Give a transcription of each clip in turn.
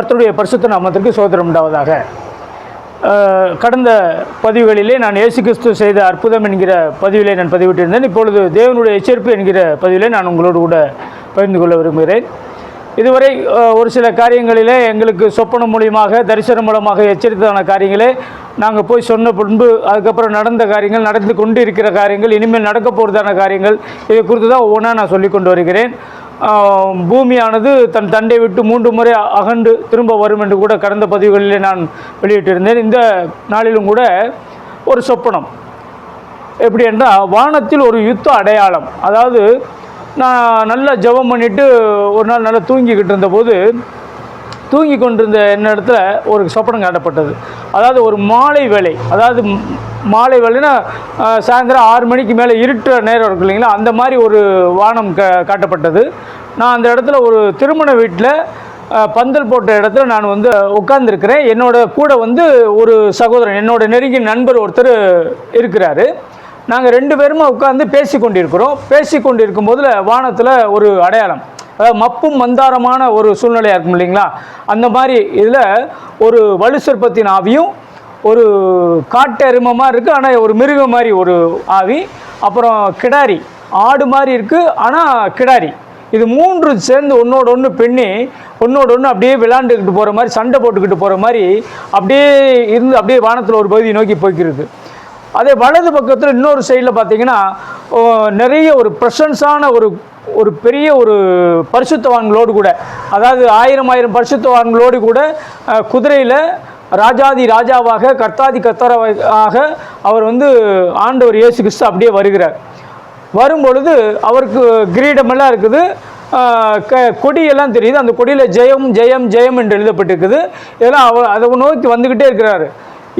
கர்த்தருடைய பரிசுத்த நாமத்திற்கு ஸ்தோத்திரம் உண்டாவதாக. கடந்த பதிவுகளிலே நான் இயேசு கிறிஸ்து செய்த அற்புதம் என்கிற பதிவிலே நான் பதிவிட்டிருந்தேன். இப்பொழுது தேவனுடைய எச்சரிப்பு என்கிற பதிவிலே நான் உங்களோடு கூட பகிர்ந்து கொள்ள விரும்புகிறேன். இதுவரை ஒரு சில காரியங்களிலே எங்களுக்கு சொப்பனம் மூலியமாக தரிசனம் மூலமாக எச்சரித்ததான காரியங்களே நாங்கள் போய் சொன்ன பின்பு அதுக்கப்புறம் நடந்த காரியங்கள், நடந்து கொண்டு இருக்கிற காரியங்கள், இனிமேல் நடக்க போகிறதான காரியங்கள், இதை குறித்து தான் ஒவ்வொன்றா நான் சொல்லி கொண்டு வருகிறேன். பூமியானது தன் தண்டை விட்டு 3 முறை அகண்டு திரும்ப வரும் என்று கூட கடந்த பதிவுகளிலே நான் வெளியிட்டிருந்தேன். இந்த நாளிலும் கூட ஒரு சொப்பனம் எப்படி என்றால், வானத்தில் ஒரு யுத்த அடையாளம். அதாவது நான் நல்லா ஜெபம் பண்ணிவிட்டு ஒரு நாள் நல்லா தூங்கிக்கிட்டு இருந்தபோது, தூங்கி கொண்டிருந்த இடத்துல ஒரு சொப்பனம் காட்டப்பட்டது. அதாவது ஒரு மாலை வேளை, அதாவது மாலை வேலைன்னா சாயந்தரம் 6 மணிக்கு மேலே இருட்டுற நேரம் இருக்கு இல்லைங்களா, அந்த மாதிரி ஒரு வானம் காட்டப்பட்டது. நான் அந்த இடத்துல ஒரு திருமண வீட்டில் பந்தல் போட்ட இடத்துல நான் உட்கார்ந்துருக்கிறேன். என்னோட கூட ஒரு சகோதரன், என்னோட நெருங்கிய நண்பர் ஒருத்தர் இருக்கிறாரு. நாங்கள் 2 பேருமே உட்கார்ந்து பேசி கொண்டிருக்கிறோம். பேசி கொண்டிருக்கும் போதில் வானத்தில் ஒரு அடையாளம், அதாவது மப்பும் மந்தாரமான ஒரு சூழ்நிலையாக இருக்கும் இல்லைங்களா, அந்த மாதிரி இதில் ஒரு வலுசற்பத்தின் ஆவியும் ஒரு காட்டு எருமமாக இருக்குது, ஆனால் ஒரு மிருகம் மாதிரி ஒரு ஆவி, அப்புறம் கிடாரி, ஆடு மாதிரி இருக்குது ஆனால் கிடாரி, இது 3 சேர்ந்து ஒன்றோட ஒன்று பெண்ணி ஒன்றோட ஒன்று அப்படியே விளாண்டுக்கிட்டு போகிற மாதிரி, சண்டை போட்டுக்கிட்டு போகிற மாதிரி அப்படியே இருந்து அப்படியே வானத்தில் ஒரு பகுதியை நோக்கி போய்க்கிருக்கு. அதே வலது பக்கத்தில் இன்னொரு சைடில் பார்த்தீங்கன்னா நிறைய ஒரு ப்ரெசன்ஸான ஒரு பெரிய ஒரு பரிசுத்தவான்களோடு கூட, அதாவது 1000 பரிசுத்தவான்களோடு கூட குதிரையில் ராஜாதி ராஜாவாக கர்த்தாதி கர்த்தராக அவர் ஆண்டவர் இயேசு கிறிஸ்து அப்படியே வருகிறார். வரும்பொழுது அவருக்கு கிரீடமெல்லாம் இருக்குது, கொடியெல்லாம் தெரியுது. அந்த கொடியில் ஜெயம் ஜெயம் ஜெயம் என்று எழுதப்பட்டிருக்குது. இதெல்லாம் அதை நோக்கி வந்துக்கிட்டே இருக்கிறாரு.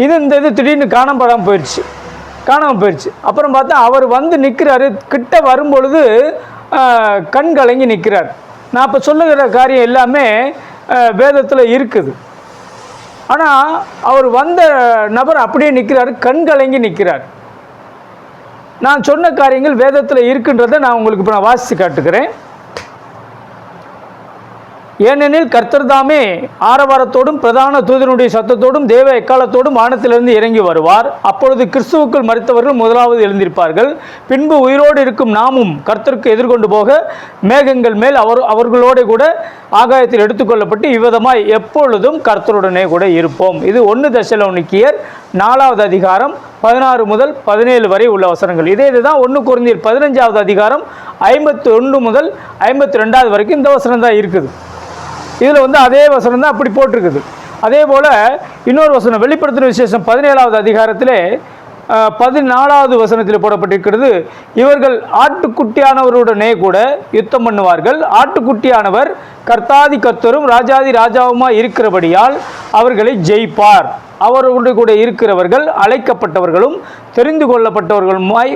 இந்த இது திடீர்னு காணாமல் போயிடுச்சு. அப்புறம் பார்த்தா அவர் நிற்கிறாரு. கிட்ட வரும்பொழுது கண் கலங்கி நிற்கிறார். நான் இப்போ சொல்லுகிற காரியம் எல்லாமே வேதத்தில் இருக்குது. ஆனால் அவர் வந்த நபர் அப்படியே நிற்கிறார், கண் கலங்கி நிற்கிறார். நான் சொன்ன காரியங்கள் வேதத்தில் இருக்குன்றதை நான் உங்களுக்கு இப்போ வாசித்து காட்டுகிறேன். ஏனெனில் கர்த்தர் தாமே ஆரவாரத்தோடும் பிரதான தூதனுடைய சத்தத்தோடும் தேவ எக்காலத்தோடும் வானத்திலிருந்து இறங்கி வருவார். அப்பொழுது கிறிஸ்துவுக்குள் மரித்தவர்கள் முதலாவது எழுந்திருப்பார்கள். பின்பு உயிரோடு இருக்கும் நாமும் கர்த்தருக்கு எதிர்கொண்டு போக மேகங்கள் மேல் அவர்களோடு கூட ஆகாயத்தில் எடுத்துக்கொள்ளப்பட்டு இவ்விதமாய் எப்பொழுதும் கர்த்தருடனே கூட இருப்போம். இது 1 தெசலோனிக்கேயர் 4வது அதிகாரம் 16 முதல் 17 வரை உள்ள வசனங்கள். இதுதான் 1 கொரிந்தியர் 15வது அதிகாரம் 51 முதல் 52 வரைக்கும் இந்த வசனம் தான் இருக்குது. இதில் அதே வசனம் தான் அப்படி போட்டிருக்குது. அதே போல் இன்னொரு வசனம் வெளிப்படுத்தின விசேஷம் 17வது அதிகாரத்திலே 14வது வசனத்தில் போடப்பட்டிருக்கிறது. இவர்கள் ஆட்டுக்குட்டியானவருடனே கூட யுத்தம் பண்ணுவார்கள். ஆட்டுக்குட்டியானவர் கர்த்தாதி கர்த்தரும் ராஜாதி ராஜாவுமாய் இருக்கிறபடியால் அவர்களை ஜெயிப்பார். அவர்களுடைய கூட இருக்கிறவர்கள் அழைக்கப்பட்டவர்களும் தெரிந்து கொள்ளப்பட்டவர்களுமாய்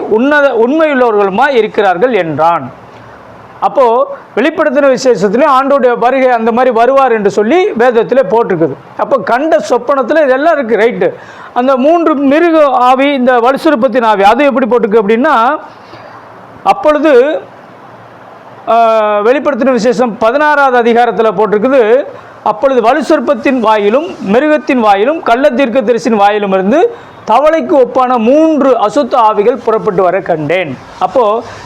உண்மையுள்ளவர்களுமாய் இருக்கிறார்கள் என்றான். அப்போது வெளிப்படுத்தின விசேஷத்துலேயும் ஆண்டோடைய வருகை அந்த மாதிரி வருவார் என்று சொல்லி வேதத்தில் போட்டிருக்குது. அப்போ கண்ட சொப்பனத்தில் இதெல்லாம் இருக்குது, ரைட்டு. அந்த 3 மிருக ஆவி, இந்த வலுசற்பத்தின் ஆவி, அது எப்படி போட்டிருக்கு அப்படின்னா, அப்பொழுது வெளிப்படுத்தின விசேஷம் 16வது அதிகாரத்தில் போட்டிருக்குது. அப்பொழுது வலுசற்பத்தின் வாயிலும் மிருகத்தின் வாயிலும் கள்ளத்தீர்க்கதரிசியின் வாயிலும் இருந்து தவளைக்கு ஒப்பான 3 அசுத்த ஆவிகள் புறப்பட்டு வர கண்டேன். அப்போது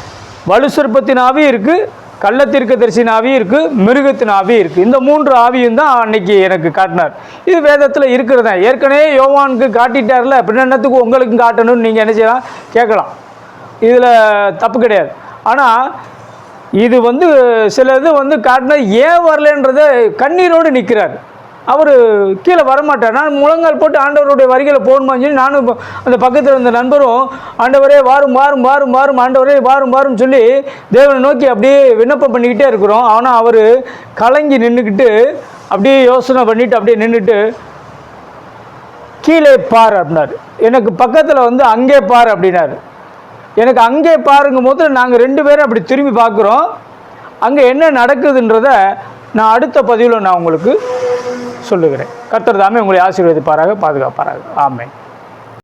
வலுசற்பத்தின் ஆவி இருக்குது, கள்ளத்தீர்க்கதரிசியின் ஆவி இருக்குது, மிருகத்தின் ஆவி இருக்குது. இந்த 3 ஆவியும் தான் அன்னைக்கு எனக்கு காட்டினார். இது வேதத்தில் இருக்கிறதா. ஏற்கனவே யோவானுக்கு காட்டிட்டார்ல, பின்னத்துக்கு உங்களுக்கு காட்டணும்னு நீங்கள் என்ன செய்யலாம், கேட்கலாம். இதில் தப்பு கிடையாது. ஆனால் இது சில இது காட்டினது ஏன் வரலன்றதை கண்ணீரோடு நிற்கிறார். அவர் கீழே வரமாட்டார். நான் முழங்கால் போட்டு ஆண்டவருடைய வரிகளை போகணுமான்னு சொல்லி நானும் அந்த பக்கத்தில் இருந்த நண்பரும் ஆண்டவரே வாரும் வாரும் வாரும் வாரும் ஆண்டவரே வாரும் வாரும் சொல்லி தேவனை நோக்கி அப்படியே விண்ணப்பம் பண்ணிக்கிட்டே இருக்கிறோம். ஆனால் அவர் கலங்கி நின்றுக்கிட்டு அப்படியே யோசனை பண்ணிவிட்டு அப்படியே நின்றுட்டு கீழே பார் அப்படின்னாரு. எனக்கு பக்கத்தில் அங்கே பார் அப்படின்னாரு. எனக்கு அங்கே பாருங்கும் போது நாங்கள் 2 பேரும் அப்படி திரும்பி பார்க்குறோம். அங்கே என்ன நடக்குதுன்றதை நான் அடுத்த பதிவில் நான் உங்களுக்கு சொல்லுகிறேன். கர்த்தர் தாமே உங்களை ஆசீர்வதிப்பாராக, பாதுகாப்பாராக. ஆமென்.